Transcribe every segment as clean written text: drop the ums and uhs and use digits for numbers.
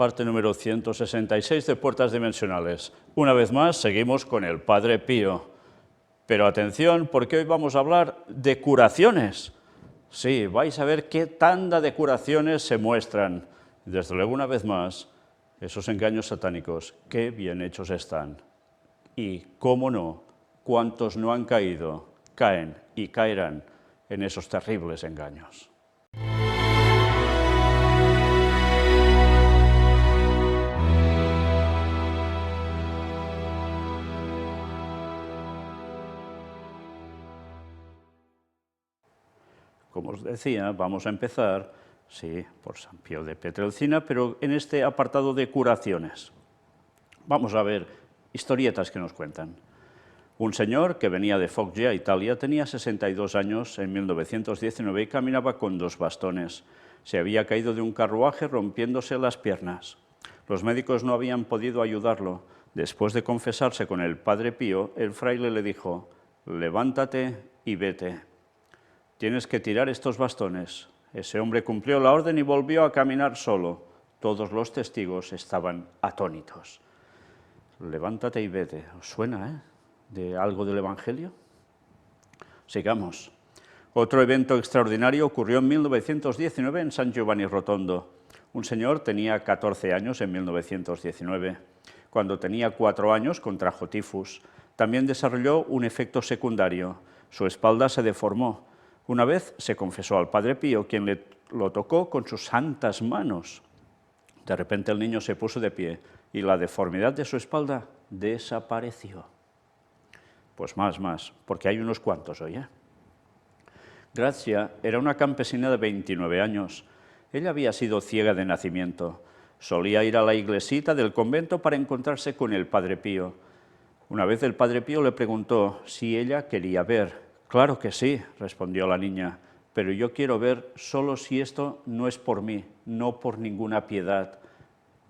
Parte número 166 de Puertas Dimensionales. Una vez más, seguimos con el Padre Pío. Pero atención, porque hoy vamos a hablar de curaciones. Sí, vais a ver qué tanda de curaciones se muestran. Desde luego, una vez más, esos engaños satánicos, qué bien hechos están. Y, cómo no, cuántos no han caído, caen y caerán en esos terribles engaños. Como os decía, vamos a empezar, sí, por San Pío de Pietrelcina, pero en este apartado de curaciones. Vamos a ver historietas que nos cuentan. Un señor que venía de Foggia, Italia, tenía 62 años en 1919 y caminaba con 2 bastones. Se había caído de un carruaje rompiéndose las piernas. Los médicos no habían podido ayudarlo. Después de confesarse con el Padre Pío, el fraile le dijo: «Levántate y vete. Tienes que tirar estos bastones». Ese hombre cumplió la orden y volvió a caminar solo. Todos los testigos estaban atónitos. Levántate y vete. ¿Os suena, de algo del Evangelio? Sigamos. Otro evento extraordinario ocurrió en 1919 en San Giovanni Rotondo. Un señor tenía 14 años en 1919. Cuando tenía 4 años contrajo tifus. También desarrolló un efecto secundario. Su espalda se deformó. Una vez se confesó al Padre Pío, quien lo tocó con sus santas manos. De repente el niño se puso de pie y la deformidad de su espalda desapareció. Pues más, porque hay unos cuantos hoy, Grazia era una campesina de 29 años. Ella había sido ciega de nacimiento. Solía ir a la iglesita del convento para encontrarse con el Padre Pío. Una vez el Padre Pío le preguntó si ella quería ver. «Claro que sí», respondió la niña, «pero yo quiero ver solo si esto no es por mí, no por ninguna piedad».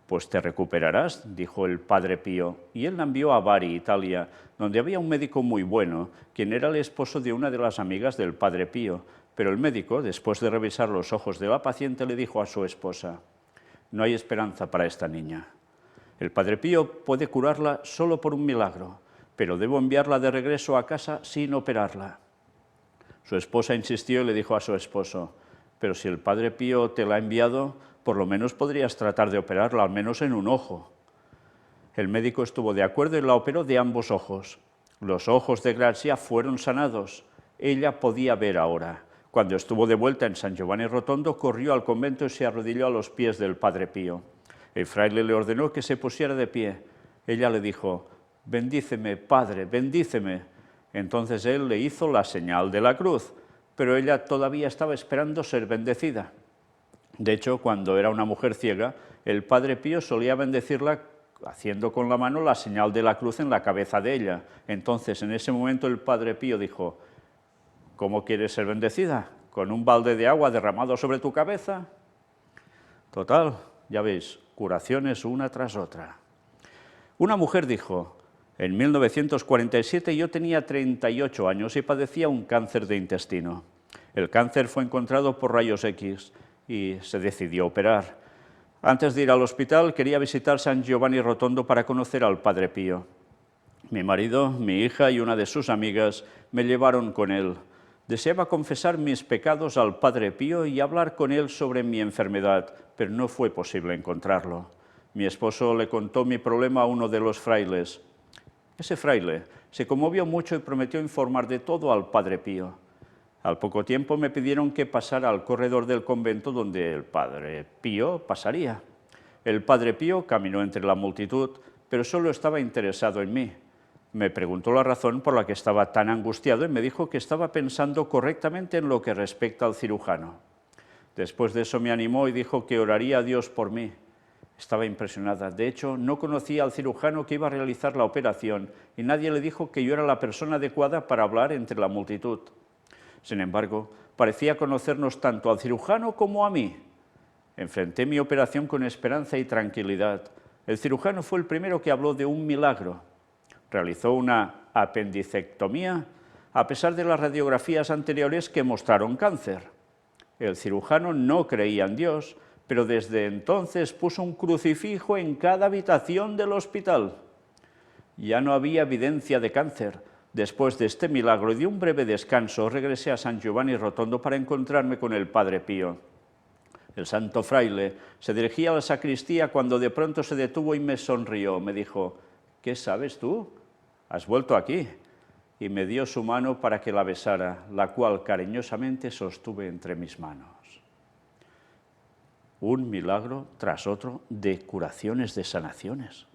«Pues te recuperarás», dijo el Padre Pío, y él la envió a Bari, Italia, donde había un médico muy bueno, quien era el esposo de una de las amigas del Padre Pío. Pero el médico, después de revisar los ojos de la paciente, le dijo a su esposa: «No hay esperanza para esta niña. El Padre Pío puede curarla solo por un milagro, pero debo enviarla de regreso a casa sin operarla». Su esposa insistió y le dijo a su esposo: «Pero si el Padre Pío te la ha enviado, por lo menos podrías tratar de operarla, al menos en un ojo». El médico estuvo de acuerdo y la operó de ambos ojos. Los ojos de Grazia fueron sanados. Ella podía ver ahora. Cuando estuvo de vuelta en San Giovanni Rotondo, corrió al convento y se arrodilló a los pies del Padre Pío. El fraile le ordenó que se pusiera de pie. Ella le dijo: «Bendíceme, Padre, bendíceme». Entonces él le hizo la señal de la cruz, pero ella todavía estaba esperando ser bendecida. De hecho, cuando era una mujer ciega, el Padre Pío solía bendecirla haciendo con la mano la señal de la cruz en la cabeza de ella. Entonces, en ese momento, el Padre Pío dijo: «¿Cómo quieres ser bendecida? ¿Con un balde de agua derramado sobre tu cabeza?». Total, ya veis, curaciones una tras otra. Una mujer dijo: «En 1947 yo tenía 38 años y padecía un cáncer de intestino. El cáncer fue encontrado por rayos X y se decidió operar. Antes de ir al hospital quería visitar San Giovanni Rotondo para conocer al Padre Pío. Mi marido, mi hija y una de sus amigas me llevaron con él. Deseaba confesar mis pecados al Padre Pío y hablar con él sobre mi enfermedad, pero no fue posible encontrarlo. Mi esposo le contó mi problema a uno de los frailes. Ese fraile se conmovió mucho y prometió informar de todo al Padre Pío. Al poco tiempo me pidieron que pasara al corredor del convento donde el Padre Pío pasaría. El Padre Pío caminó entre la multitud, pero solo estaba interesado en mí. Me preguntó la razón por la que estaba tan angustiado y me dijo que estaba pensando correctamente en lo que respecta al cirujano. Después de eso me animó y dijo que oraría a Dios por mí. Estaba impresionada. De hecho, no conocía al cirujano que iba a realizar la operación y nadie le dijo que yo era la persona adecuada para hablar entre la multitud. Sin embargo, parecía conocernos tanto al cirujano como a mí. Enfrenté mi operación con esperanza y tranquilidad. El cirujano fue el primero que habló de un milagro. Realizó una apendicectomía a pesar de las radiografías anteriores que mostraron cáncer. El cirujano no creía en Dios, pero desde entonces puso un crucifijo en cada habitación del hospital. Ya no había evidencia de cáncer. Después de este milagro y de un breve descanso, regresé a San Giovanni Rotondo para encontrarme con el Padre Pío. El santo fraile se dirigía a la sacristía cuando de pronto se detuvo y me sonrió. Me dijo: «¿Qué sabes tú? ¿Has vuelto aquí?». Y me dio su mano para que la besara, la cual cariñosamente sostuve entre mis manos. Un milagro tras otro de curaciones, de sanaciones.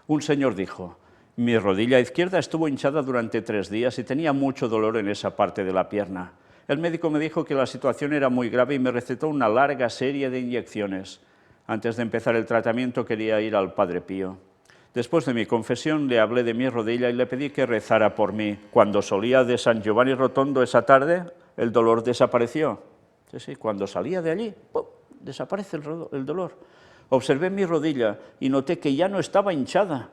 Un señor dijo: «Mi rodilla izquierda estuvo hinchada durante 3 días y tenía mucho dolor en esa parte de la pierna. El médico me dijo que la situación era muy grave y me recetó una larga serie de inyecciones. Antes de empezar el tratamiento quería ir al Padre Pío. Después de mi confesión le hablé de mi rodilla y le pedí que rezara por mí. Cuando salía de San Giovanni Rotondo esa tarde, el dolor desapareció». Sí, cuando salía de allí, ¡pum!, desaparece el dolor. Observé mi rodilla y noté que ya no estaba hinchada.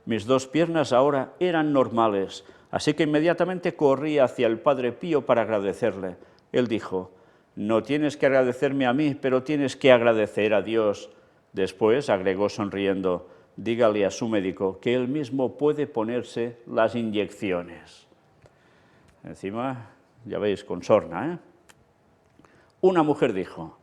Mis 2 piernas ahora eran normales, así que inmediatamente corrí hacia el Padre Pío para agradecerle. Él dijo: «No tienes que agradecerme a mí, pero tienes que agradecer a Dios». Después agregó sonriendo: «Dígale a su médico que él mismo puede ponerse las inyecciones». Encima, ya veis, con sorna, ¿eh? Una mujer dijo: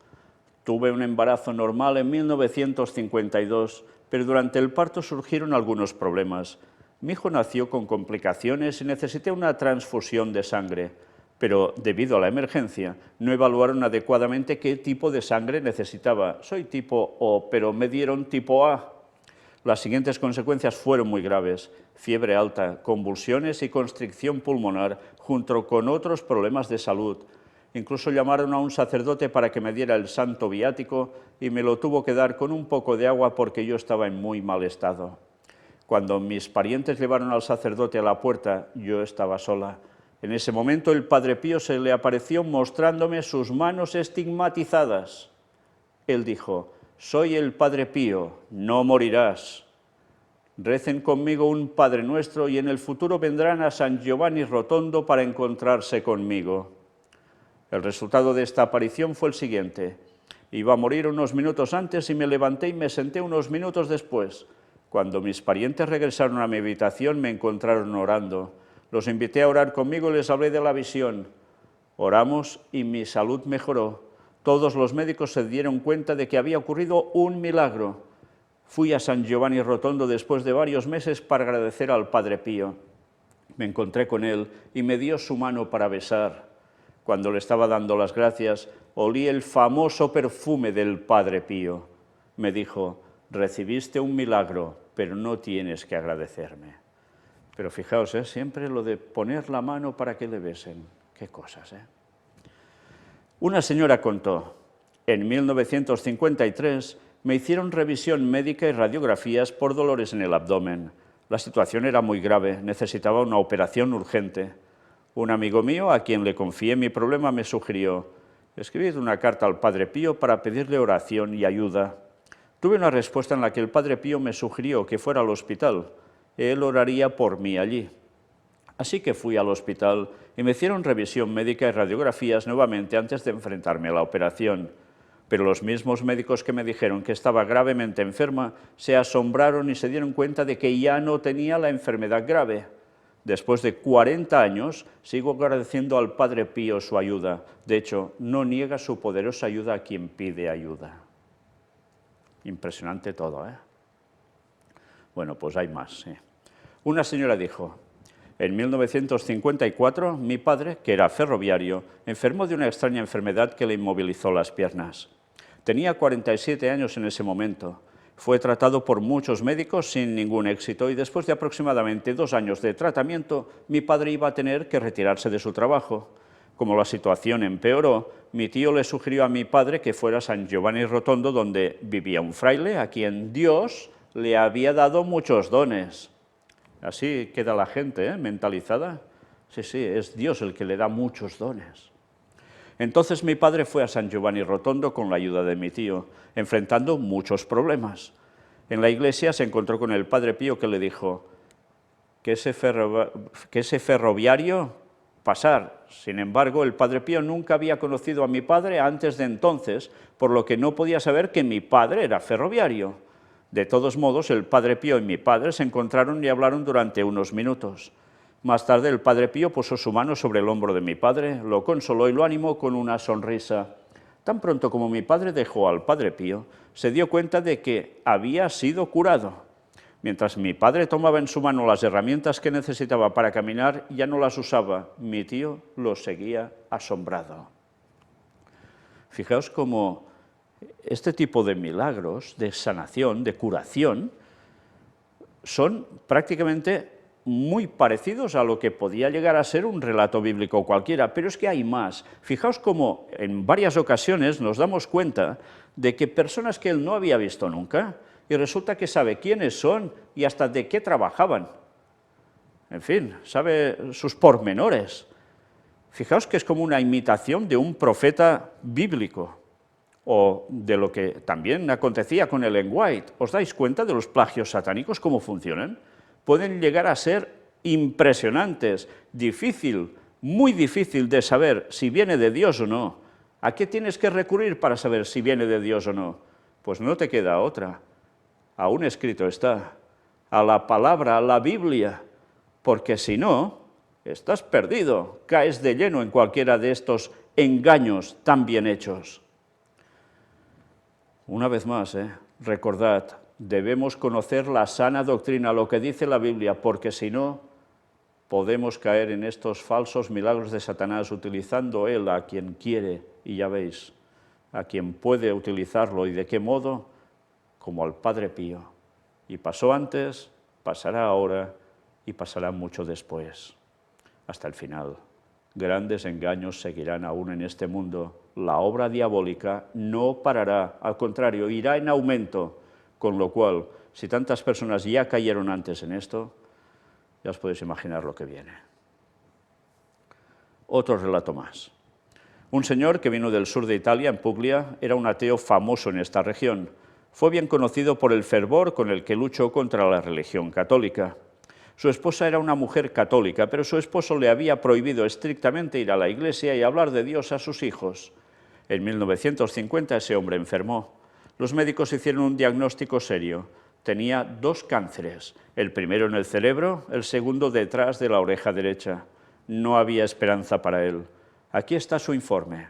«Tuve un embarazo normal en 1952, pero durante el parto surgieron algunos problemas. Mi hijo nació con complicaciones y necesité una transfusión de sangre, pero debido a la emergencia no evaluaron adecuadamente qué tipo de sangre necesitaba. Soy tipo O, pero me dieron tipo A. Las siguientes consecuencias fueron muy graves: fiebre alta, convulsiones y constricción pulmonar, junto con otros problemas de salud. Incluso llamaron a un sacerdote para que me diera el santo viático y me lo tuvo que dar con un poco de agua porque yo estaba en muy mal estado. Cuando mis parientes llevaron al sacerdote a la puerta, yo estaba sola. En ese momento el Padre Pío se le apareció mostrándome sus manos estigmatizadas. Él dijo: «Soy el Padre Pío, no morirás. Recen conmigo un Padre Nuestro y en el futuro vendrán a San Giovanni Rotondo para encontrarse conmigo». El resultado de esta aparición fue el siguiente: iba a morir unos minutos antes y me levanté y me senté unos minutos después. Cuando mis parientes regresaron a mi habitación me encontraron orando. Los invité a orar conmigo y les hablé de la visión. Oramos y mi salud mejoró. Todos los médicos se dieron cuenta de que había ocurrido un milagro. Fui a San Giovanni Rotondo después de varios meses para agradecer al Padre Pío. Me encontré con él y me dio su mano para besar. Cuando le estaba dando las gracias, olí el famoso perfume del Padre Pío. Me dijo: «Recibiste un milagro, pero no tienes que agradecerme». Pero fijaos, siempre lo de poner la mano para que le besen. Qué cosas, Una señora contó: «En 1953 me hicieron revisión médica y radiografías por dolores en el abdomen. La situación era muy grave, necesitaba una operación urgente. Un amigo mío, a quien le confié mi problema, me sugirió: escribid una carta al Padre Pío para pedirle oración y ayuda. Tuve una respuesta en la que el Padre Pío me sugirió que fuera al hospital. Él oraría por mí allí. Así que fui al hospital y me hicieron revisión médica y radiografías nuevamente antes de enfrentarme a la operación. Pero los mismos médicos que me dijeron que estaba gravemente enferma se asombraron y se dieron cuenta de que ya no tenía la enfermedad grave. Después de 40 años, sigo agradeciendo al Padre Pío su ayuda. De hecho, no niega su poderosa ayuda a quien pide ayuda». Impresionante todo, Bueno, pues hay más, Una señora dijo: «En 1954, mi padre, que era ferroviario, enfermó de una extraña enfermedad que le inmovilizó las piernas. Tenía 47 años en ese momento. Fue tratado por muchos médicos sin ningún éxito y después de aproximadamente 2 años de tratamiento, mi padre iba a tener que retirarse de su trabajo. Como la situación empeoró, mi tío le sugirió a mi padre que fuera a San Giovanni Rotondo, donde vivía un fraile a quien Dios le había dado muchos dones». Así queda la gente, mentalizada. Sí, es Dios el que le da muchos dones. Entonces mi padre fue a San Giovanni Rotondo con la ayuda de mi tío, enfrentando muchos problemas. En la iglesia se encontró con el Padre Pío, que le dijo: que ese ferroviario pasar. Sin embargo, el Padre Pío nunca había conocido a mi padre antes de entonces, por lo que no podía saber que mi padre era ferroviario. De todos modos, el Padre Pío y mi padre se encontraron y hablaron durante unos minutos. Más tarde, el Padre Pío puso su mano sobre el hombro de mi padre, lo consoló y lo animó con una sonrisa. Tan pronto como mi padre dejó al Padre Pío, se dio cuenta de que había sido curado. Mientras mi padre tomaba en su mano las herramientas que necesitaba para caminar, ya no las usaba. Mi tío lo seguía asombrado. Fijaos cómo este tipo de milagros, de sanación, de curación, son prácticamente muy parecidos a lo que podía llegar a ser un relato bíblico cualquiera, pero es que hay más. Fijaos cómo en varias ocasiones nos damos cuenta de que personas que él no había visto nunca, y resulta que sabe quiénes son y hasta de qué trabajaban. En fin, sabe sus pormenores. Fijaos que es como una imitación de un profeta bíblico, o de lo que también acontecía con Ellen White. ¿Os dais cuenta de los plagios satánicos, cómo funcionan? Pueden llegar a ser impresionantes, muy difícil de saber si viene de Dios o no. ¿A qué tienes que recurrir para saber si viene de Dios o no? Pues no te queda otra. Aún escrito está, a la palabra, a la Biblia, porque si no, estás perdido, caes de lleno en cualquiera de estos engaños tan bien hechos. Una vez más, recordad, debemos conocer la sana doctrina, lo que dice la Biblia, porque si no, podemos caer en estos falsos milagros de Satanás, utilizando él a quien quiere, y ya veis, a quien puede utilizarlo y de qué modo, como al Padre Pío. Y pasó antes, pasará ahora y pasará mucho después, hasta el final. Grandes engaños seguirán aún en este mundo. La obra diabólica no parará, al contrario, irá en aumento, con lo cual, si tantas personas ya cayeron antes en esto, ya os podéis imaginar lo que viene. Otro relato más. Un señor que vino del sur de Italia, en Puglia, era un ateo famoso en esta región. Fue bien conocido por el fervor con el que luchó contra la religión católica. Su esposa era una mujer católica, pero su esposo le había prohibido estrictamente ir a la iglesia y hablar de Dios a sus hijos. En 1950 ese hombre enfermó. Los médicos hicieron un diagnóstico serio. Tenía 2 cánceres, el primero en el cerebro, el segundo detrás de la oreja derecha. No había esperanza para él. Aquí está su informe.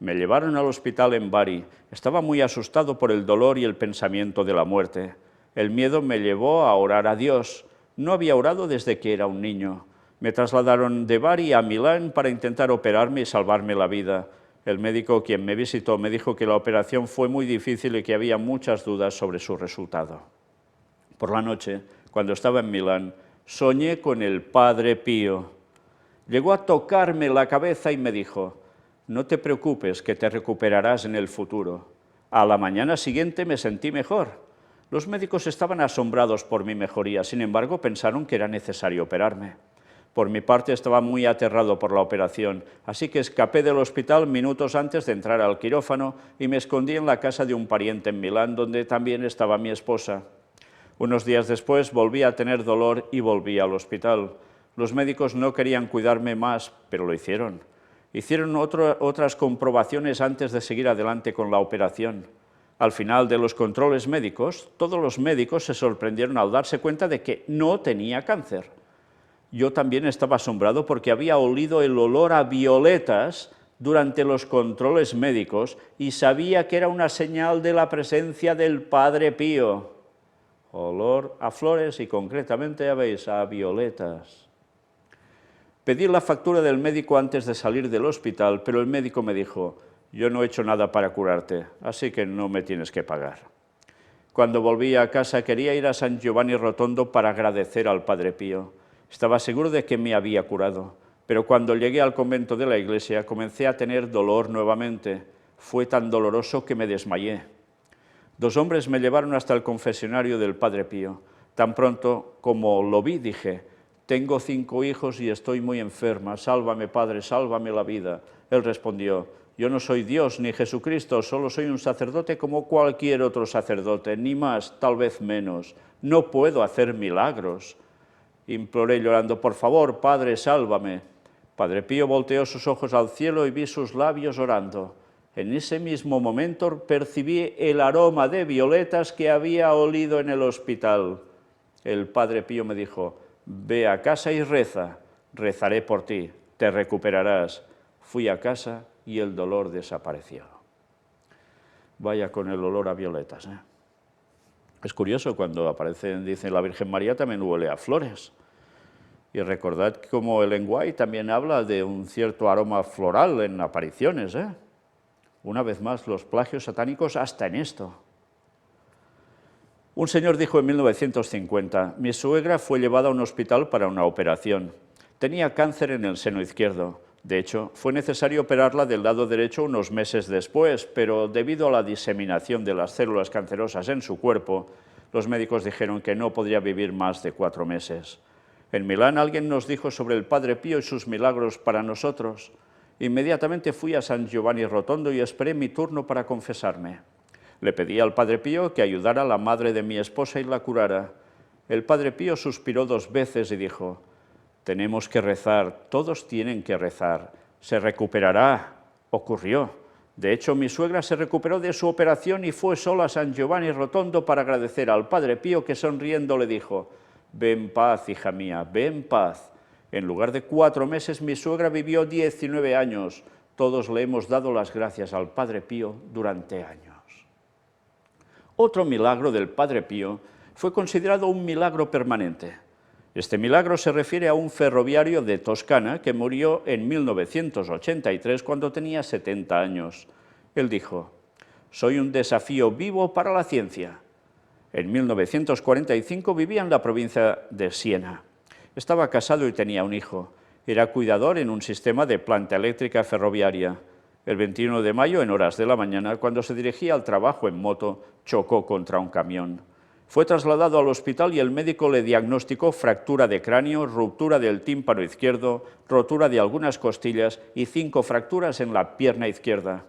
Me llevaron al hospital en Bari. Estaba muy asustado por el dolor y el pensamiento de la muerte. El miedo me llevó a orar a Dios. No había orado desde que era un niño. Me trasladaron de Bari a Milán para intentar operarme y salvarme la vida. El médico quien me visitó me dijo que la operación fue muy difícil y que había muchas dudas sobre su resultado. Por la noche, cuando estaba en Milán, soñé con el Padre Pío. Llegó a tocarme la cabeza y me dijo: no te preocupes, que te recuperarás en el futuro. A la mañana siguiente me sentí mejor. Los médicos estaban asombrados por mi mejoría, sin embargo pensaron que era necesario operarme. Por mi parte estaba muy aterrado por la operación, así que escapé del hospital minutos antes de entrar al quirófano y me escondí en la casa de un pariente en Milán, donde también estaba mi esposa. Unos días después volví a tener dolor y volví al hospital. Los médicos no querían cuidarme más, pero lo hicieron. Hicieron otras comprobaciones antes de seguir adelante con la operación. Al final de los controles médicos, todos los médicos se sorprendieron al darse cuenta de que no tenía cáncer. Yo también estaba asombrado porque había olido el olor a violetas durante los controles médicos y sabía que era una señal de la presencia del Padre Pío. Olor a flores y concretamente, ya veis, a violetas. Pedí la factura del médico antes de salir del hospital, pero el médico me dijo: yo no he hecho nada para curarte, así que no me tienes que pagar. Cuando volví a casa quería ir a San Giovanni Rotondo para agradecer al Padre Pío. Estaba seguro de que me había curado, pero cuando llegué al convento de la iglesia comencé a tener dolor nuevamente. Fue tan doloroso que me desmayé. 2 hombres me llevaron hasta el confesionario del Padre Pío. Tan pronto como lo vi dije: tengo 5 hijos y estoy muy enferma, sálvame, Padre, sálvame la vida. Él respondió: yo no soy Dios ni Jesucristo, solo soy un sacerdote como cualquier otro sacerdote, ni más, tal vez menos. No puedo hacer milagros. Imploré llorando: por favor, Padre, sálvame. Padre Pío volteó sus ojos al cielo y vi sus labios orando. En ese mismo momento percibí el aroma de violetas que había olido en el hospital. El Padre Pío me dijo: ve a casa y reza, rezaré por ti, te recuperarás. Fui a casa y el dolor desapareció. Vaya con el olor a violetas, ¿eh? Es curioso, cuando aparece, dice la Virgen María, también huele a flores. Y recordad cómo Ellen White también habla de un cierto aroma floral en apariciones, ¿eh? Una vez más, los plagios satánicos hasta en esto. Un señor dijo en 1950, mi suegra fue llevada a un hospital para una operación. Tenía cáncer en el seno izquierdo. De hecho, fue necesario operarla del lado derecho unos meses después, pero debido a la diseminación de las células cancerosas en su cuerpo, los médicos dijeron que no podría vivir más de 4 meses. En Milán alguien nos dijo sobre el Padre Pío y sus milagros para nosotros. Inmediatamente fui a San Giovanni Rotondo y esperé mi turno para confesarme. Le pedí al Padre Pío que ayudara a la madre de mi esposa y la curara. El Padre Pío suspiró 2 veces y dijo: tenemos que rezar, todos tienen que rezar, se recuperará. Ocurrió. De hecho, mi suegra se recuperó de su operación y fue sola a San Giovanni Rotondo para agradecer al Padre Pío, que sonriendo le dijo: ve en paz, hija mía, ve en paz. En lugar de 4 meses, mi suegra vivió 19 años. Todos le hemos dado las gracias al Padre Pío durante años. Otro milagro del Padre Pío fue considerado un milagro permanente. Este milagro se refiere a un ferroviario de Toscana que murió en 1983 cuando tenía 70 años. Él dijo: soy un desafío vivo para la ciencia. En 1945 vivía en la provincia de Siena. Estaba casado y tenía un hijo. Era cuidador en un sistema de planta eléctrica ferroviaria. El 21 de mayo, en horas de la mañana, cuando se dirigía al trabajo en moto, chocó contra un camión. Fue trasladado al hospital y el médico le diagnosticó fractura de cráneo, ruptura del tímpano izquierdo, rotura de algunas costillas y 5 fracturas en la pierna izquierda.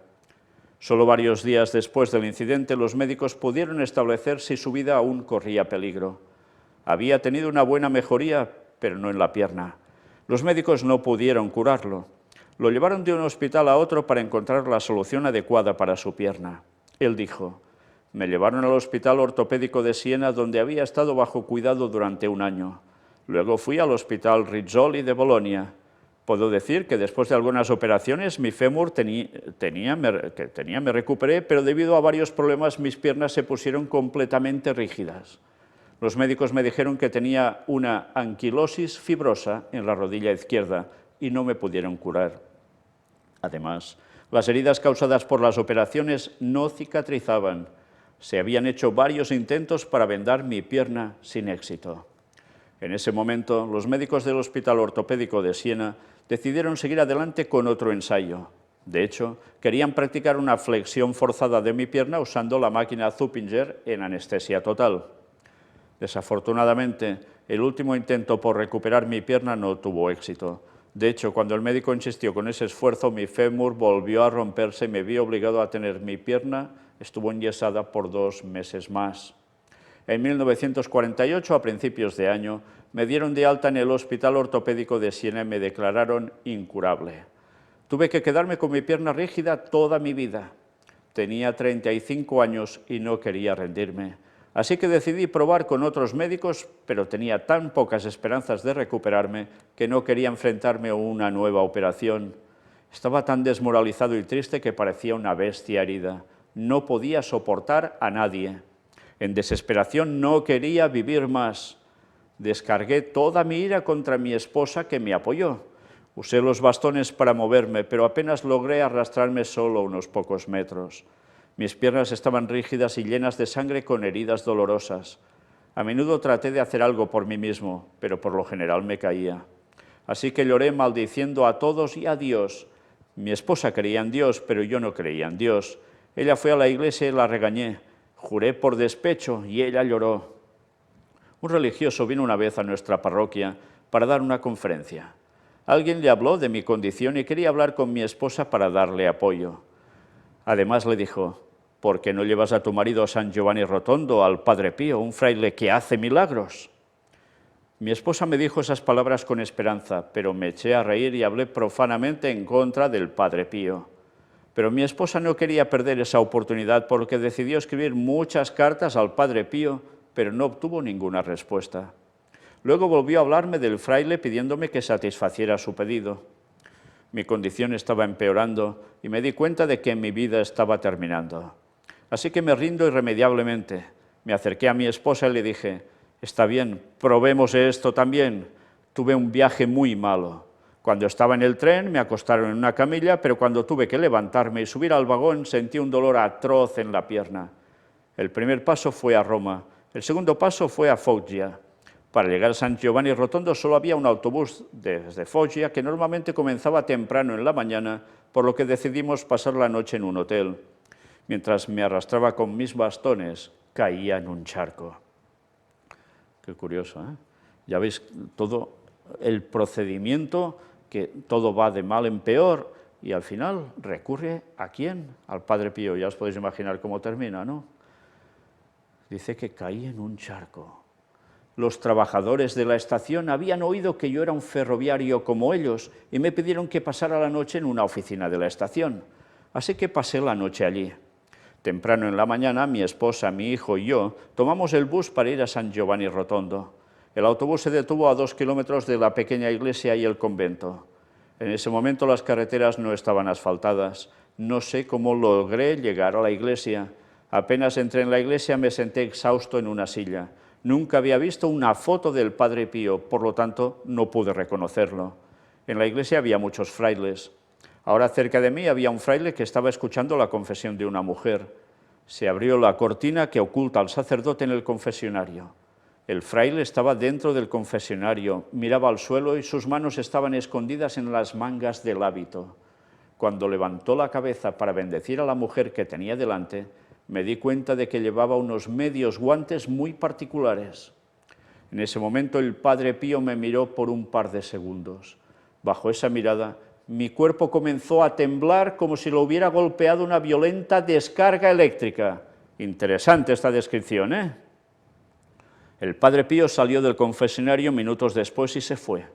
Solo varios días después del incidente, los médicos pudieron establecer si su vida aún corría peligro. Había tenido una buena mejoría, pero no en la pierna. Los médicos no pudieron curarlo. Lo llevaron de un hospital a otro para encontrar la solución adecuada para su pierna. Él dijo: me llevaron al Hospital Ortopédico de Siena, donde había estado bajo cuidado durante 1 año. Luego fui al Hospital Rizzoli de Bolonia. Puedo decir que después de algunas operaciones mi fémur me recuperé, pero debido a varios problemas mis piernas se pusieron completamente rígidas. Los médicos me dijeron que tenía una anquilosis fibrosa en la rodilla izquierda y no me pudieron curar. Además, las heridas causadas por las operaciones no cicatrizaban. Se habían hecho varios intentos para vendar mi pierna sin éxito. En ese momento, los médicos del Hospital Ortopédico de Siena decidieron seguir adelante con otro ensayo. De hecho, querían practicar una flexión forzada de mi pierna usando la máquina Zuppinger en anestesia total. Desafortunadamente, el último intento por recuperar mi pierna no tuvo éxito. De hecho, cuando el médico insistió con ese esfuerzo, mi fémur volvió a romperse y me vi obligado a tener mi pierna, estuvo enyesada por 2 meses más. En 1948, a principios de año, me dieron de alta en el Hospital Ortopédico de Siena y me declararon incurable. Tuve que quedarme con mi pierna rígida toda mi vida. Tenía 35 años y no quería rendirme. Así que decidí probar con otros médicos, pero tenía tan pocas esperanzas de recuperarme que no quería enfrentarme a una nueva operación. Estaba tan desmoralizado y triste que parecía una bestia herida. No podía soportar a nadie. En desesperación no quería vivir más. Descargué toda mi ira contra mi esposa, que me apoyó. Usé los bastones para moverme, pero apenas logré arrastrarme solo unos pocos metros. Mis piernas estaban rígidas y llenas de sangre con heridas dolorosas. A menudo traté de hacer algo por mí mismo, pero por lo general me caía. Así que lloré maldiciendo a todos y a Dios. Mi esposa creía en Dios, pero yo no creía en Dios. Ella fue a la iglesia y la regañé. Juré por despecho y ella lloró. Un religioso vino una vez a nuestra parroquia para dar una conferencia. Alguien le habló de mi condición y quería hablar con mi esposa para darle apoyo. Además le dijo: ¿por qué no llevas a tu marido a San Giovanni Rotondo, al Padre Pío, un fraile que hace milagros? Mi esposa me dijo esas palabras con esperanza, pero me eché a reír y hablé profanamente en contra del Padre Pío. Pero mi esposa no quería perder esa oportunidad porque decidió escribir muchas cartas al Padre Pío, pero no obtuvo ninguna respuesta. Luego volvió a hablarme del fraile pidiéndome que satisfaciera su pedido. Mi condición estaba empeorando y me di cuenta de que mi vida estaba terminando. Así que me rindo irremediablemente. Me acerqué a mi esposa y le dije: «Está bien, probemos esto también. Tuve un viaje muy malo. Cuando estaba en el tren me acostaron en una camilla, pero cuando tuve que levantarme y subir al vagón sentí un dolor atroz en la pierna. El primer paso fue a Roma, el segundo paso fue a Foggia. Para llegar a San Giovanni Rotondo solo había un autobús desde Foggia que normalmente comenzaba temprano en la mañana, por lo que decidimos pasar la noche en un hotel. Mientras me arrastraba con mis bastones, caía en un charco». Qué curioso, ¿eh? Ya veis todo el procedimiento, que todo va de mal en peor, y al final recurre ¿a quién? Al Padre Pío. Ya os podéis imaginar cómo termina, ¿no? Dice que caí en un charco. Los trabajadores de la estación habían oído que yo era un ferroviario como ellos y me pidieron que pasara la noche en una oficina de la estación. Así que pasé la noche allí. Temprano en la mañana, mi esposa, mi hijo y yo tomamos el bus para ir a San Giovanni Rotondo. El autobús se detuvo a 2 kilómetros de la pequeña iglesia y el convento. En ese momento las carreteras no estaban asfaltadas. No sé cómo logré llegar a la iglesia. Apenas entré en la iglesia me senté exhausto en una silla. Nunca había visto una foto del Padre Pío, por lo tanto no pude reconocerlo. En la iglesia había muchos frailes. Ahora cerca de mí había un fraile que estaba escuchando la confesión de una mujer. Se abrió la cortina que oculta al sacerdote en el confesionario. El fraile estaba dentro del confesionario, miraba al suelo y sus manos estaban escondidas en las mangas del hábito. Cuando levantó la cabeza para bendecir a la mujer que tenía delante, me di cuenta de que llevaba unos medios guantes muy particulares. En ese momento el Padre Pío me miró por un par de segundos. Bajo esa mirada, mi cuerpo comenzó a temblar como si lo hubiera golpeado una violenta descarga eléctrica. Interesante esta descripción, ¿eh? El Padre Pío salió del confesionario minutos después y se fue.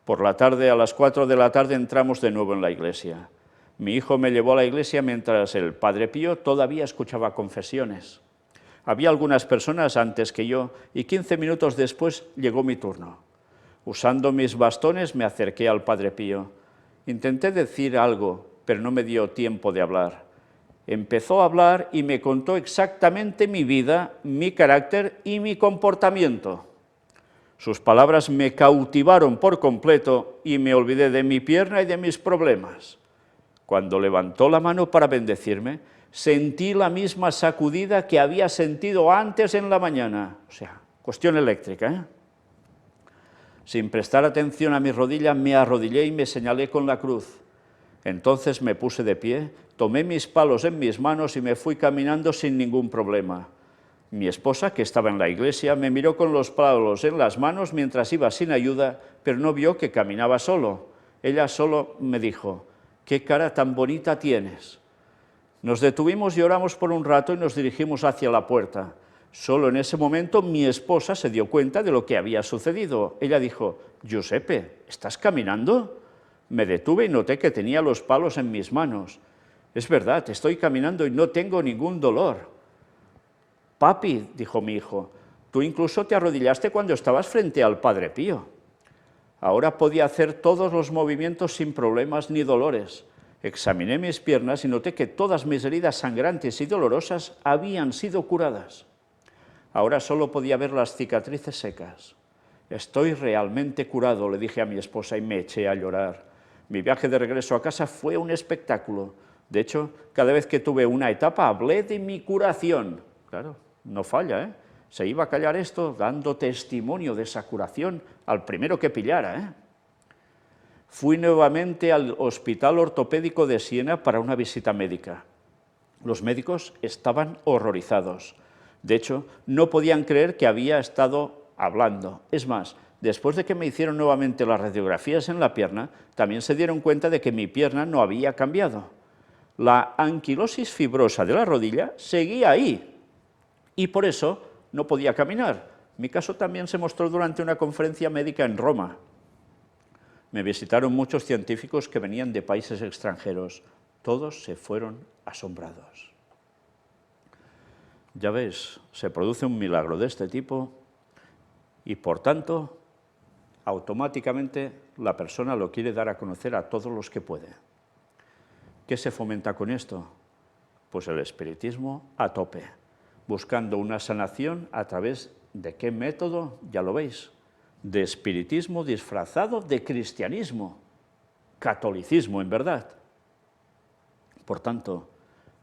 Por la tarde, a las 4 de la tarde, entramos de nuevo en la iglesia. Mi hijo me llevó a la iglesia mientras el Padre Pío todavía escuchaba confesiones. Había algunas personas antes que yo y 15 minutos después llegó mi turno. Usando mis bastones me acerqué al Padre Pío. Intenté decir algo, pero no me dio tiempo de hablar. Empezó a hablar y me contó exactamente mi vida, mi carácter y mi comportamiento. Sus palabras me cautivaron por completo y me olvidé de mi pierna y de mis problemas. Cuando levantó la mano para bendecirme, sentí la misma sacudida que había sentido antes en la mañana. O sea, cuestión eléctrica, ¿eh? Sin prestar atención a mi rodilla, me arrodillé y me señalé con la cruz. Entonces me puse de pie, tomé mis palos en mis manos y me fui caminando sin ningún problema. Mi esposa, que estaba en la iglesia, me miró con los palos en las manos mientras iba sin ayuda, pero no vio que caminaba solo. Ella solo me dijo: «¿Qué cara tan bonita tienes?». Nos detuvimos y oramos por un rato y nos dirigimos hacia la puerta. Solo en ese momento mi esposa se dio cuenta de lo que había sucedido. Ella dijo: «Giuseppe, ¿estás caminando?». Me detuve y noté que tenía los palos en mis manos. «Es verdad, estoy caminando y no tengo ningún dolor». «Papi», dijo mi hijo, «tú incluso te arrodillaste cuando estabas frente al Padre Pío». Ahora podía hacer todos los movimientos sin problemas ni dolores. Examiné mis piernas y noté que todas mis heridas sangrantes y dolorosas habían sido curadas. Ahora solo podía ver las cicatrices secas. «Estoy realmente curado», le dije a mi esposa y me eché a llorar. Mi viaje de regreso a casa fue un espectáculo. De hecho, cada vez que tuve una etapa hablé de mi curación. Claro, no falla, ¿eh? Se iba a callar esto dando testimonio de esa curación al primero que pillara, ¿eh? Fui nuevamente al Hospital Ortopédico de Siena para una visita médica. Los médicos estaban horrorizados. De hecho, no podían creer que había estado hablando. Es más, después de que me hicieron nuevamente las radiografías en la pierna, también se dieron cuenta de que mi pierna no había cambiado. La anquilosis fibrosa de la rodilla seguía ahí y por eso no podía caminar. Mi caso también se mostró durante una conferencia médica en Roma. Me visitaron muchos científicos que venían de países extranjeros. Todos se fueron asombrados. Ya ves, se produce un milagro de este tipo y, por tanto, automáticamente la persona lo quiere dar a conocer a todos los que puede. ¿Qué se fomenta con esto? Pues el espiritismo a tope, buscando una sanación a través de qué método, ya lo veis, de espiritismo disfrazado de cristianismo, catolicismo en verdad. Por tanto,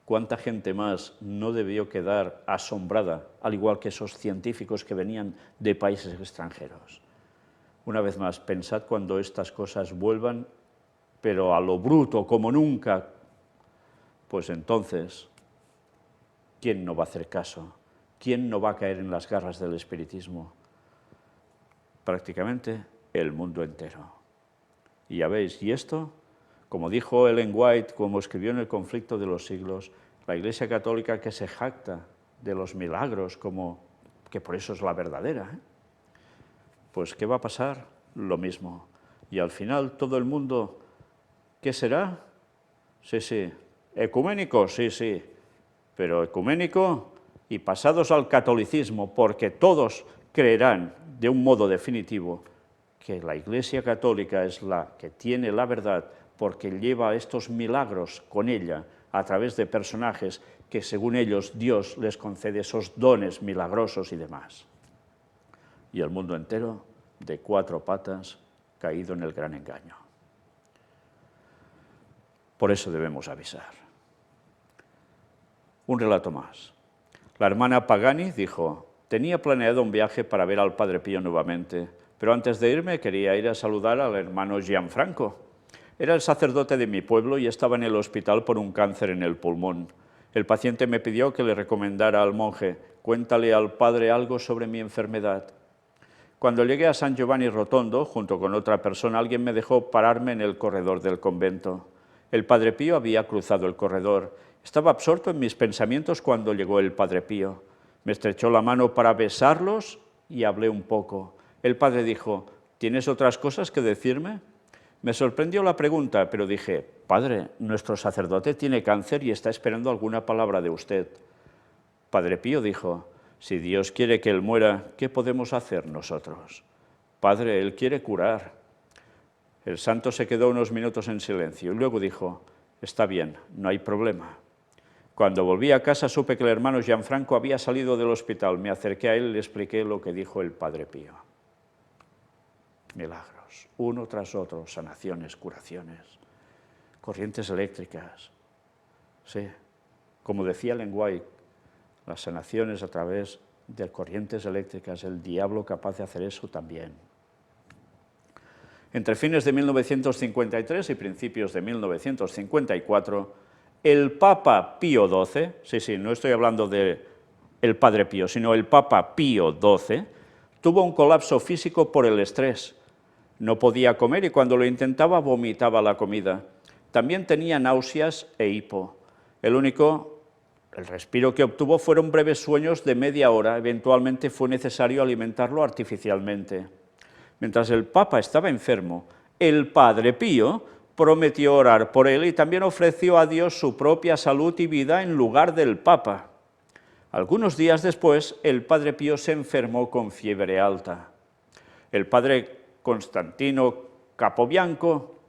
¿cuánta gente más no debió quedar asombrada, al igual que esos científicos que venían de países extranjeros? Una vez más, pensad cuando estas cosas vuelvan, pero a lo bruto, como nunca, pues entonces, ¿quién no va a hacer caso? ¿Quién no va a caer en las garras del espiritismo? Prácticamente el mundo entero. Y ya veis, y esto, como dijo Ellen White, como escribió en El conflicto de los siglos, la Iglesia Católica que se jacta de los milagros, como que por eso es la verdadera, pues ¿qué va a pasar? Lo mismo. Y al final todo el mundo, ¿qué será? Sí, sí. ¿Ecuménico? Sí, sí. Pero ecuménico y pasados al catolicismo, porque todos creerán de un modo definitivo que la Iglesia Católica es la que tiene la verdad, porque lleva estos milagros con ella a través de personajes que según ellos Dios les concede esos dones milagrosos y demás. Y el mundo entero, de cuatro patas, caído en el gran engaño. Por eso debemos avisar. Un relato más. La hermana Pagani dijo: tenía planeado un viaje para ver al Padre Pío nuevamente, pero antes de irme quería ir a saludar al hermano Gianfranco. Era el sacerdote de mi pueblo y estaba en el hospital por un cáncer en el pulmón. El paciente me pidió que le recomendara al monje: cuéntale al padre algo sobre mi enfermedad. Cuando llegué a San Giovanni Rotondo, junto con otra persona, alguien me dejó pararme en el corredor del convento. El Padre Pío había cruzado el corredor. Estaba absorto en mis pensamientos cuando llegó el Padre Pío. Me estrechó la mano para besarlos y hablé un poco. El padre dijo: ¿tienes otras cosas que decirme? Me sorprendió la pregunta, pero dije: Padre, nuestro sacerdote tiene cáncer y está esperando alguna palabra de usted. Padre Pío dijo: si Dios quiere que él muera, ¿qué podemos hacer nosotros? Padre, él quiere curar. El santo se quedó unos minutos en silencio y luego dijo: está bien, no hay problema. Cuando volví a casa supe que el hermano Gianfranco había salido del hospital. Me acerqué a él y le expliqué lo que dijo el Padre Pío. Milagros, uno tras otro, sanaciones, curaciones, corrientes eléctricas. Sí, como decía Ellen White, las sanaciones a través de corrientes eléctricas, el diablo capaz de hacer eso también. Entre fines de 1953 y principios de 1954, el Papa Pío XII, no estoy hablando del Padre Pío, sino el Papa Pío XII, tuvo un colapso físico por el estrés. No podía comer y cuando lo intentaba vomitaba la comida. También tenía náuseas e hipo. El respiro que obtuvo fueron breves sueños de media hora. Eventualmente fue necesario alimentarlo artificialmente. Mientras el Papa estaba enfermo, el Padre Pío prometió orar por él y también ofreció a Dios su propia salud y vida en lugar del Papa. Algunos días después, el Padre Pío se enfermó con fiebre alta. El Padre Constantino Capobianco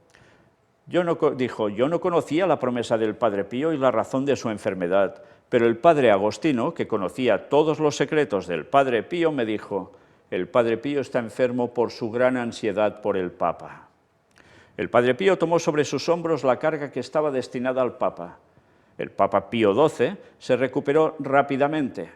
dijo: yo no conocía la promesa del Padre Pío y la razón de su enfermedad, pero el Padre Agostino, que conocía todos los secretos del Padre Pío, me dijo: el Padre Pío está enfermo por su gran ansiedad por el Papa. El Padre Pío tomó sobre sus hombros la carga que estaba destinada al Papa. El Papa Pío XII se recuperó rápidamente.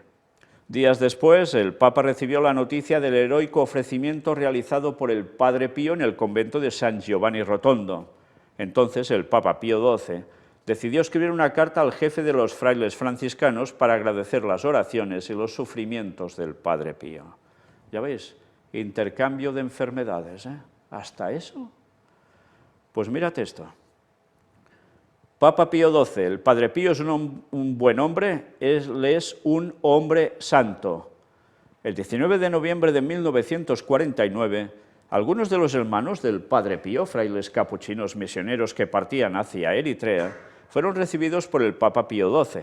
Días después, el Papa recibió la noticia del heroico ofrecimiento realizado por el Padre Pío en el convento de San Giovanni Rotondo. Entonces, el Papa Pío XII decidió escribir una carta al jefe de los frailes franciscanos para agradecer las oraciones y los sufrimientos del Padre Pío. Ya veis, intercambio de enfermedades, ¿eh? ¿Hasta eso? Pues mírate esto. Papa Pío XII, el Padre Pío es un buen hombre, él es un hombre santo. El 19 de noviembre de 1949, algunos de los hermanos del Padre Pío, frailes capuchinos misioneros que partían hacia Eritrea, fueron recibidos por el Papa Pío XII.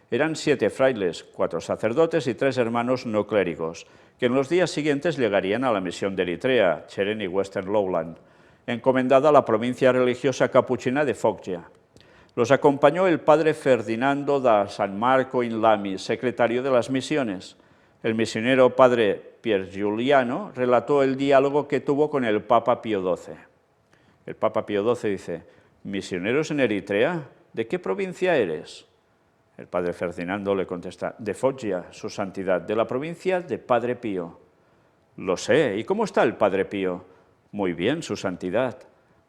Eran 7 frailes, 4 sacerdotes y 3 hermanos no clérigos, que en los días siguientes llegarían a la misión de Eritrea, Cheren y Western Lowland, encomendada a la provincia religiosa capuchina de Foggia. Los acompañó el padre Ferdinando da San Marco in Lami, secretario de las misiones. El misionero padre Pier Giuliano relató el diálogo que tuvo con el Papa Pío XII. El Papa Pío XII dice: ¿misioneros en Eritrea? ¿De qué provincia eres? El padre Ferdinando le contesta: de Foggia, su santidad, de la provincia de Padre Pío. Lo sé, ¿y cómo está el Padre Pío? Muy bien, su santidad.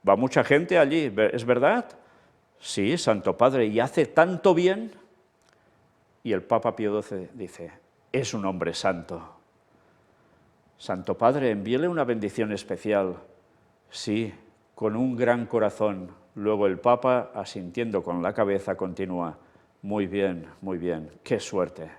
¿Va mucha gente allí, es verdad? Sí, Santo Padre, ¿y hace tanto bien? Y el Papa Pío XII dice: es un hombre santo. Santo Padre, envíele una bendición especial. Sí, con un gran corazón. Luego el Papa, asintiendo con la cabeza, continúa: muy bien, qué suerte.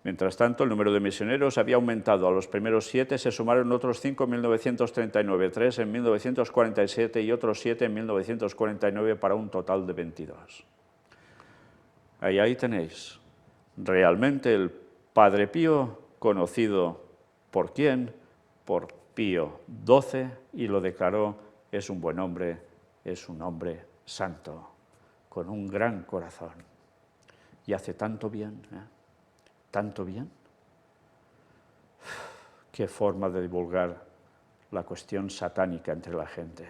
Mientras tanto, el número de misioneros había aumentado. A los primeros 7 se sumaron otros 5 en 1939, 3 en 1947 y otros 7 en 1949 para un total de 22. Ahí tenéis. Realmente el Padre Pío, conocido ¿por quién? Por Pío XII, y lo declaró: es un buen hombre, es un hombre santo, con un gran corazón. Y hace tanto bien, tanto bien. Qué forma de divulgar la cuestión satánica entre la gente.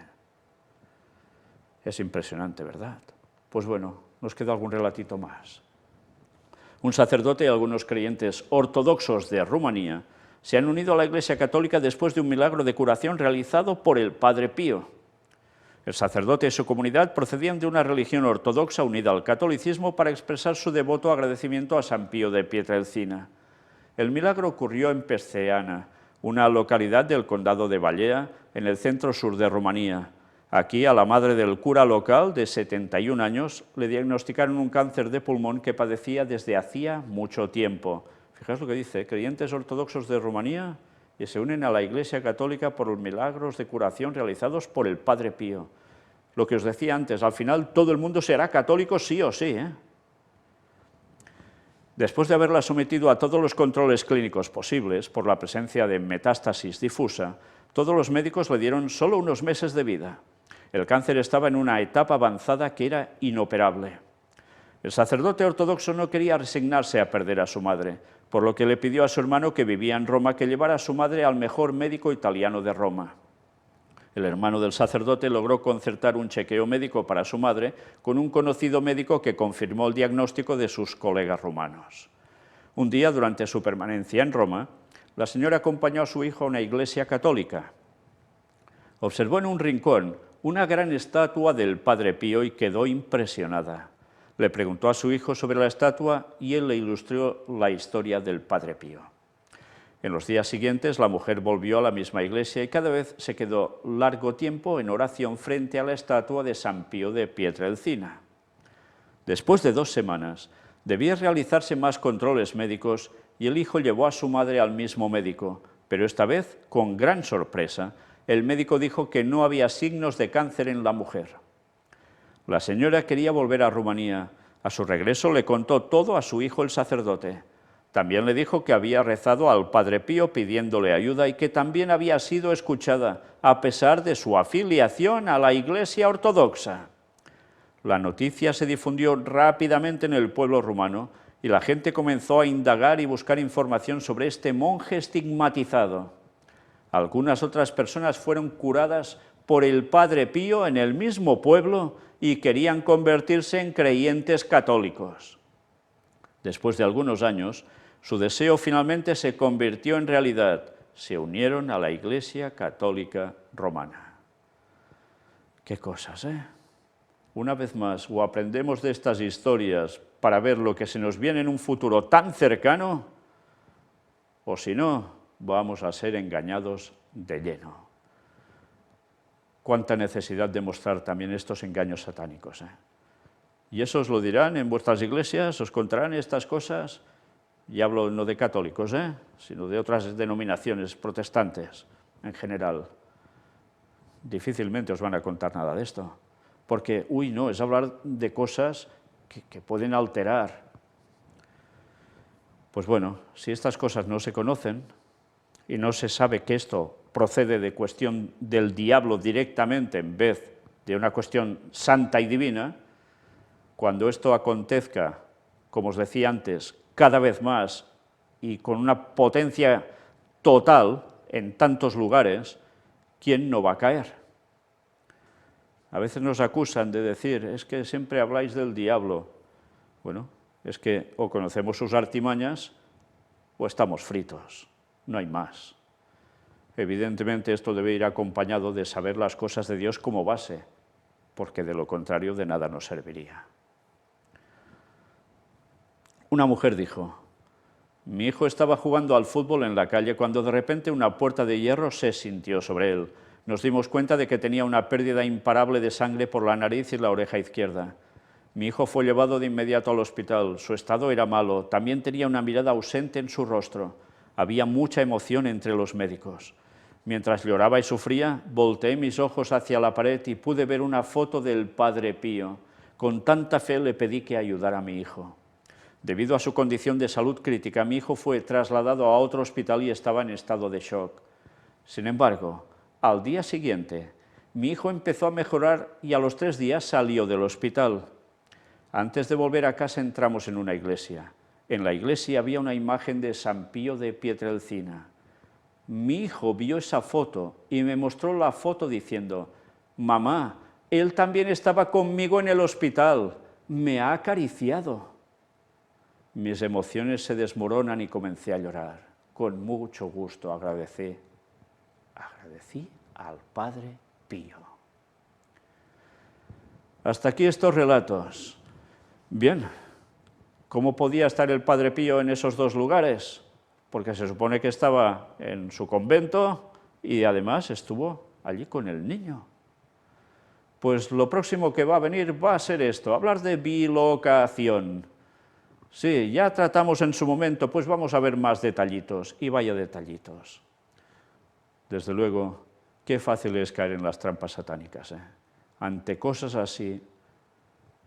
Es impresionante, ¿verdad? Pues bueno, nos queda algún relatito más. Un sacerdote y algunos creyentes ortodoxos de Rumanía se han unido a la Iglesia Católica después de un milagro de curación realizado por el Padre Pío. El sacerdote y su comunidad procedían de una religión ortodoxa unida al catolicismo para expresar su devoto agradecimiento a San Pío de Pietrelcina. El milagro ocurrió en Pesceana, una localidad del condado de Vallea, en el centro-sur de Rumanía. Aquí, a la madre del cura local, de 71 años, le diagnosticaron un cáncer de pulmón que padecía desde hacía mucho tiempo. Fijaos lo que dice: creyentes ortodoxos de Rumanía y se unen a la Iglesia Católica por los milagros de curación realizados por el Padre Pío. Lo que os decía antes, al final todo el mundo será católico sí o sí, Después de haberla sometido a todos los controles clínicos posibles por la presencia de metástasis difusa, todos los médicos le dieron solo unos meses de vida. El cáncer estaba en una etapa avanzada que era inoperable. El sacerdote ortodoxo no quería resignarse a perder a su madre, por lo que le pidió a su hermano, que vivía en Roma, que llevara a su madre al mejor médico italiano de Roma. El hermano del sacerdote logró concertar un chequeo médico para su madre con un conocido médico que confirmó el diagnóstico de sus colegas rumanos. Un día, durante su permanencia en Roma, la señora acompañó a su hijo a una iglesia católica. Observó en un rincón una gran estatua del Padre Pío y quedó impresionada. Le preguntó a su hijo sobre la estatua y él le ilustró la historia del Padre Pío. En los días siguientes, la mujer volvió a la misma iglesia y cada vez se quedó largo tiempo en oración frente a la estatua de San Pío de Pietrelcina. Después de 2 semanas, debía realizarse más controles médicos y el hijo llevó a su madre al mismo médico, pero esta vez, con gran sorpresa, el médico dijo que no había signos de cáncer en la mujer. La señora quería volver a Rumanía. A su regreso le contó todo a su hijo el sacerdote. También le dijo que había rezado al Padre Pío pidiéndole ayuda y que también había sido escuchada, a pesar de su afiliación a la Iglesia Ortodoxa. La noticia se difundió rápidamente en el pueblo rumano y la gente comenzó a indagar y buscar información sobre este monje estigmatizado. Algunas otras personas fueron curadas por el Padre Pío en el mismo pueblo y querían convertirse en creyentes católicos. Después de algunos años, su deseo finalmente se convirtió en realidad. Se unieron a la Iglesia Católica Romana. Qué cosas, Una vez más, o aprendemos de estas historias para ver lo que se nos viene en un futuro tan cercano, o si no, vamos a ser engañados de lleno. Cuánta necesidad de mostrar también estos engaños satánicos, Y eso os lo dirán en vuestras iglesias, os contarán estas cosas. y hablo no de católicos, sino de otras denominaciones protestantes en general, difícilmente os van a contar nada de esto, porque, no, es hablar de cosas que pueden alterar. Pues bueno, si estas cosas no se conocen y no se sabe que esto procede de cuestión del diablo directamente en vez de una cuestión santa y divina, cuando esto acontezca, como os decía antes, cada vez más y con una potencia total en tantos lugares, ¿quién no va a caer? A veces nos acusan de decir, es que siempre habláis del diablo. Bueno, es que o conocemos sus artimañas o estamos fritos, no hay más. Evidentemente esto debe ir acompañado de saber las cosas de Dios como base, porque de lo contrario de nada nos serviría. Una mujer dijo, mi hijo estaba jugando al fútbol en la calle cuando de repente una puerta de hierro se sintió sobre él. Nos dimos cuenta de que tenía una pérdida imparable de sangre por la nariz y la oreja izquierda. Mi hijo fue llevado de inmediato al hospital. Su estado era malo. También tenía una mirada ausente en su rostro. Había mucha emoción entre los médicos. Mientras lloraba y sufría, volteé mis ojos hacia la pared y pude ver una foto del Padre Pío. Con tanta fe le pedí que ayudara a mi hijo. Debido a su condición de salud crítica, mi hijo fue trasladado a otro hospital y estaba en estado de shock. Sin embargo, al día siguiente, mi hijo empezó a mejorar y a los 3 días salió del hospital. Antes de volver a casa entramos en una iglesia. En la iglesia había una imagen de San Pío de Pietrelcina. Mi hijo vio esa foto y me mostró la foto diciendo, mamá, él también estaba conmigo en el hospital, me ha acariciado. Mis emociones se desmoronan y comencé a llorar. Con mucho gusto agradecí al Padre Pío. Hasta aquí estos relatos. Bien, ¿cómo podía estar el Padre Pío en esos 2 lugares? Porque se supone que estaba en su convento y además estuvo allí con el niño. Pues lo próximo que va a venir va a ser esto, hablar de bilocación. Sí, ya tratamos en su momento, pues vamos a ver más detallitos, y vaya detallitos. Desde luego, qué fácil es caer en las trampas satánicas, Ante cosas así,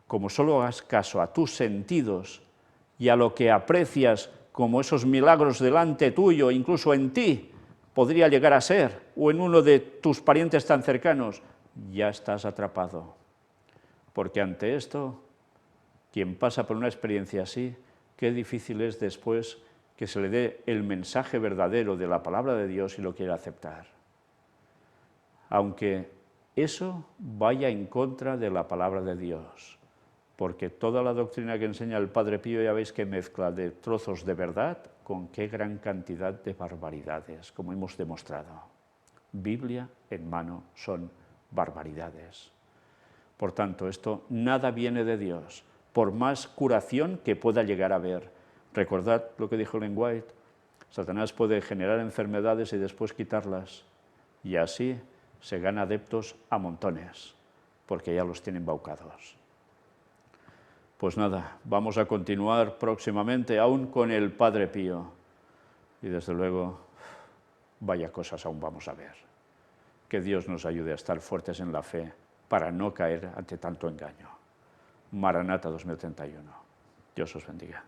como solo hagas caso a tus sentidos y a lo que aprecias como esos milagros delante tuyo, incluso en ti, podría llegar a ser, o en uno de tus parientes tan cercanos, ya estás atrapado. Porque ante esto, quien pasa por una experiencia así, qué difícil es después que se le dé el mensaje verdadero de la palabra de Dios y lo quiera aceptar. Aunque eso vaya en contra de la palabra de Dios, porque toda la doctrina que enseña el Padre Pío ya veis que mezcla de trozos de verdad con qué gran cantidad de barbaridades, como hemos demostrado. Biblia en mano son barbaridades. Por tanto, esto nada viene de Dios, por más curación que pueda llegar a haber. Recordad lo que dijo Ellen White, Satanás puede generar enfermedades y después quitarlas, y así se gana adeptos a montones, porque ya los tienen embaucados. Pues nada, vamos a continuar próximamente aún con el Padre Pío, y desde luego, vaya cosas aún vamos a ver. Que Dios nos ayude a estar fuertes en la fe para no caer ante tanto engaño. Maranata 2031. Dios os bendiga.